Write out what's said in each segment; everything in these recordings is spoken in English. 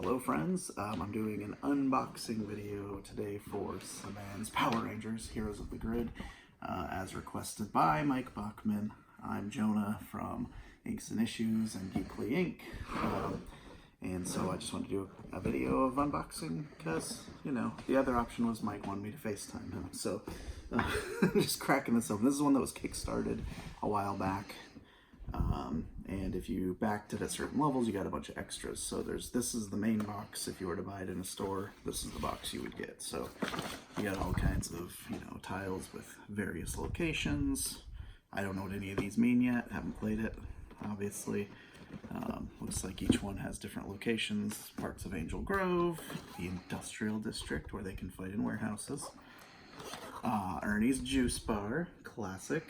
Hello friends, I'm doing an unboxing video today for Saban's Power Rangers Heroes of the Grid, as requested by Mike Bachmann. I'm Jonah from Inks and Issues and Geekly Ink, and so I just wanted to do a video of unboxing because, you know, the other option was Mike wanted me to FaceTime him, so I'm just cracking this open. This is one that was kickstarted a while back. And if you backed it at certain levels, you got a bunch of extras. So this is the main box. If you were to buy it in a store, this is the box you would get. So you got all kinds of, tiles with various locations. I don't know what any of these mean yet. Haven't played it, obviously. Looks like each one has different locations. Parts of Angel Grove, the Industrial District where they can fight in warehouses. Ernie's Juice Bar, classic.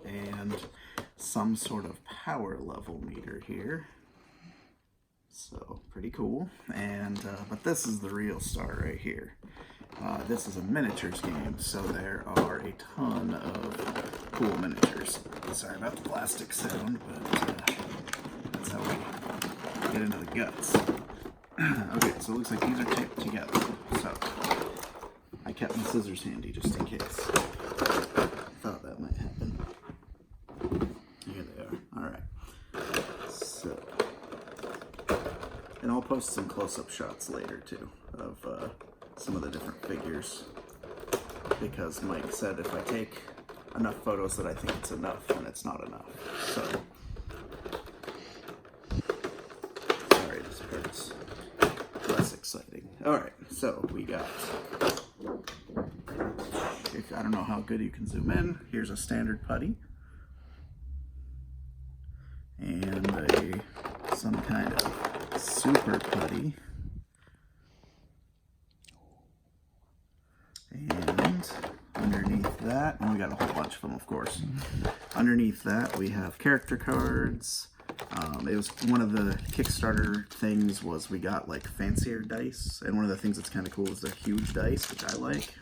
And some sort of power level meter here, so pretty cool. And but this is the real star right here. This is a miniatures game, so there are a ton of cool miniatures. Sorry about the plastic sound, but that's how we get into the guts. Okay, so it looks like these are taped together, so I kept my scissors handy just in case. Thought that might happen. Here they are. Alright. So, and I'll post some close-up shots later too of some of the different figures, because Mike said if I take enough photos that I think it's enough, then it's not enough. So, sorry, this part's less exciting. Alright, so we got, I don't know how good you can zoom in. Here's a standard putty. And some kind of super putty. And underneath that, and we got a whole bunch of them, of course. Underneath that, we have character cards. It was one of the Kickstarter things was we got like fancier dice, and one of the things that's kind of cool is the huge dice, which I like.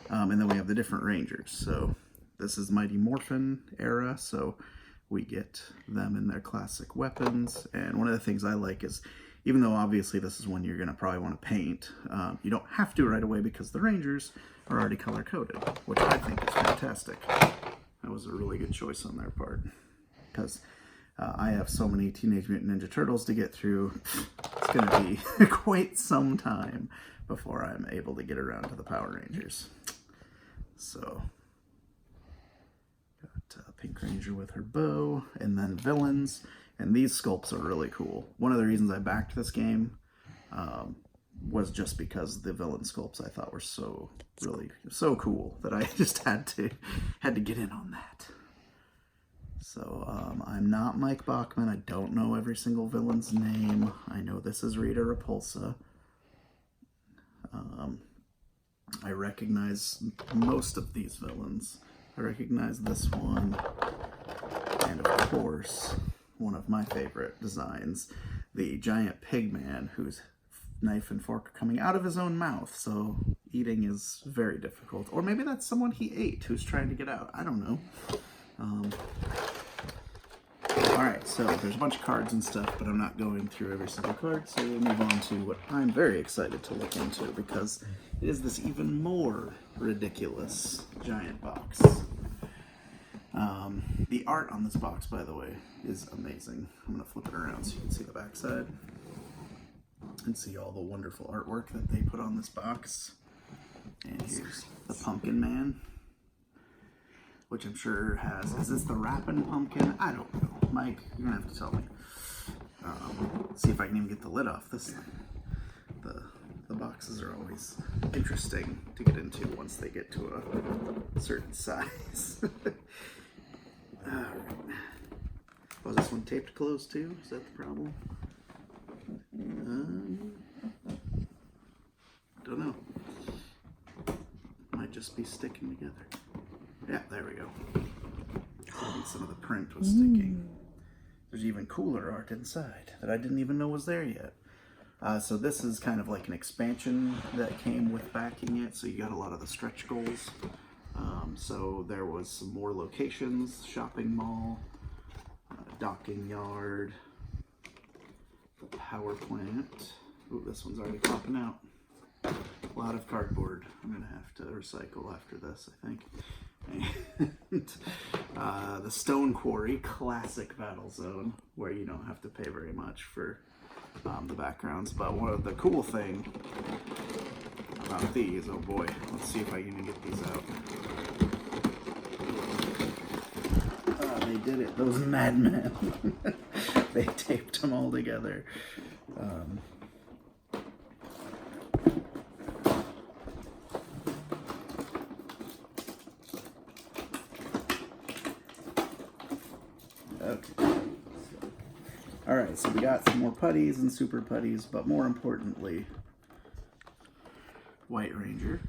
And then we have the different Rangers. So this is Mighty Morphin era, so we get them in their classic weapons. And one of the things I like is, even though obviously this is one you're going to probably want to paint, you don't have to right away because the Rangers are already color-coded, which I think is fantastic. That was a really good choice on their part, because I have so many Teenage Mutant Ninja Turtles to get through. It's going to be quite some time before I'm able to get around to the Power Rangers. So, got Pink Ranger with her bow, and then villains. And these sculpts are really cool. One of the reasons I backed this game was just because the villain sculpts I thought were so cool that I just had to get in on that. So I'm not Mike Bachmann. I don't know every single villain's name. I know this is Rita Repulsa. I recognize most of these villains. I recognize this one, and of course, one of my favorite designs, the giant pig man whose knife and fork are coming out of his own mouth, so eating is very difficult. Or maybe that's someone he ate who's trying to get out. I don't know. Alright, so there's a bunch of cards and stuff, but I'm not going through every single card, so we'll move on to what I'm very excited to look into, because it is this even more ridiculous giant box. The art on this box, by the way, is amazing. I'm going to flip it around so you can see the backside and see all the wonderful artwork that they put on this box. And here's the Pumpkin Man, which I'm sure has, is this the Rappin' Pumpkin? I don't know. Mike, you're going to have to tell me. See if I can even get the lid off this thing. The boxes are always interesting to get into once they get to a certain size. Alright. Was this one taped closed too? Is that the problem? Don't know. Might just be sticking together. Yeah, there we go. Maybe some of the print was sticking. There's even cooler art inside that I didn't even know was there yet. So this is kind of like an expansion that came with backing it, so you got a lot of the stretch goals. So there was some more locations, shopping mall, docking yard, the power plant, Ooh, this one's already popping out. A lot of cardboard. I'm gonna have to recycle after this, I think. And the Stone Quarry Classic Battle Zone, where you don't have to pay very much for the backgrounds. But one of the cool thing about these, oh boy, let's see if I can get these out. They did it, those madmen. They taped them all together. Okay. Alright, so we got some more putties and super putties, but more importantly, White Ranger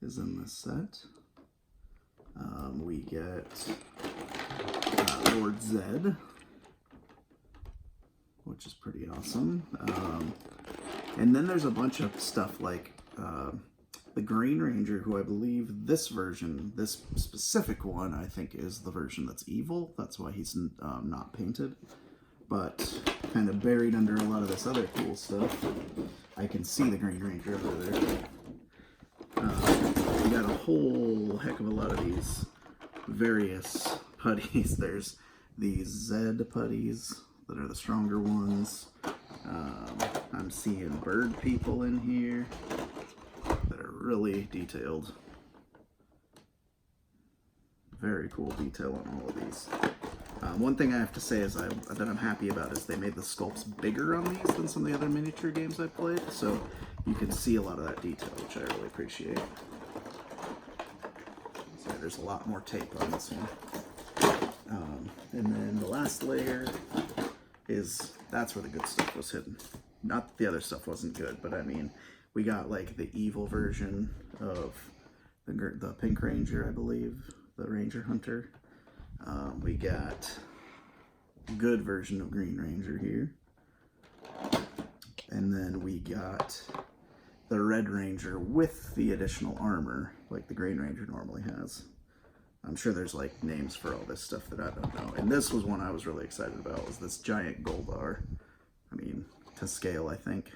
is in this set. We get Lord Zed, which is pretty awesome. And then there's a bunch of stuff like the Green Ranger, who I believe this version, this specific one, I think is the version that's evil. That's why he's not painted. But kind of buried under a lot of this other cool stuff, I can see the Green Ranger over there. We got a whole heck of a lot of these various putties. There's these Zed putties that are the stronger ones. I'm seeing bird people in here that are really detailed. Very cool detail on all of these. One thing I have to say is that I'm happy about is they made the sculpts bigger on these than some of the other miniature games I've played, so you can see a lot of that detail, which I really appreciate. So there's a lot more tape on this one. And then the last layer is, that's where the good stuff was hidden. Not that the other stuff wasn't good, but I mean, we got like the evil version of the Pink Ranger, I believe, the Ranger Hunter. We got good version of Green Ranger here. And then we got the Red Ranger with the additional armor, like the Green Ranger normally has. I'm sure there's like names for all this stuff that I don't know. And this was one I was really excited about, was this giant Goldar. I mean, to scale, I think,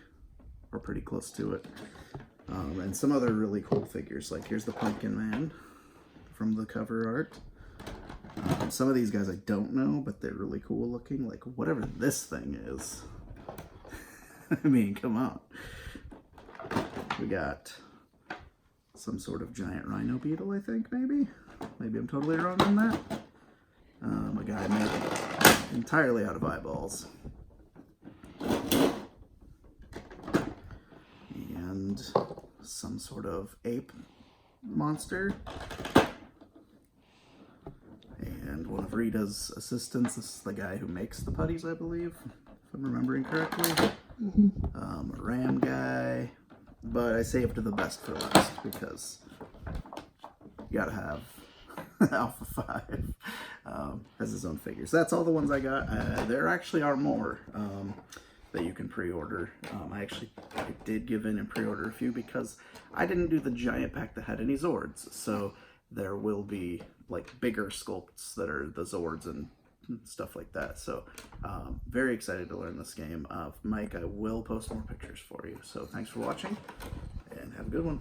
or pretty close to it. And some other really cool figures, like here's the Pumpkin Man from the cover art. Some of these guys I don't know, but they're really cool looking, like whatever this thing is. I mean, come on. We got some sort of giant rhino beetle, I think, maybe? Maybe I'm totally wrong on that. A guy made entirely out of eyeballs. And some sort of ape monster. And one of Rita's assistants, this is the guy who makes the putties, I believe, if I'm remembering correctly. A ram guy, but I saved the best for last because you gotta have Alpha 5 has his own figures. That's all the ones I got. There actually are more that you can pre-order. I did give in and pre-order a few because I didn't do the giant pack that had any Zords, so there will be like bigger sculpts that are the Zords and stuff like that. So very excited to learn this game. Mike, I will post more pictures for you. So thanks for watching and have a good one.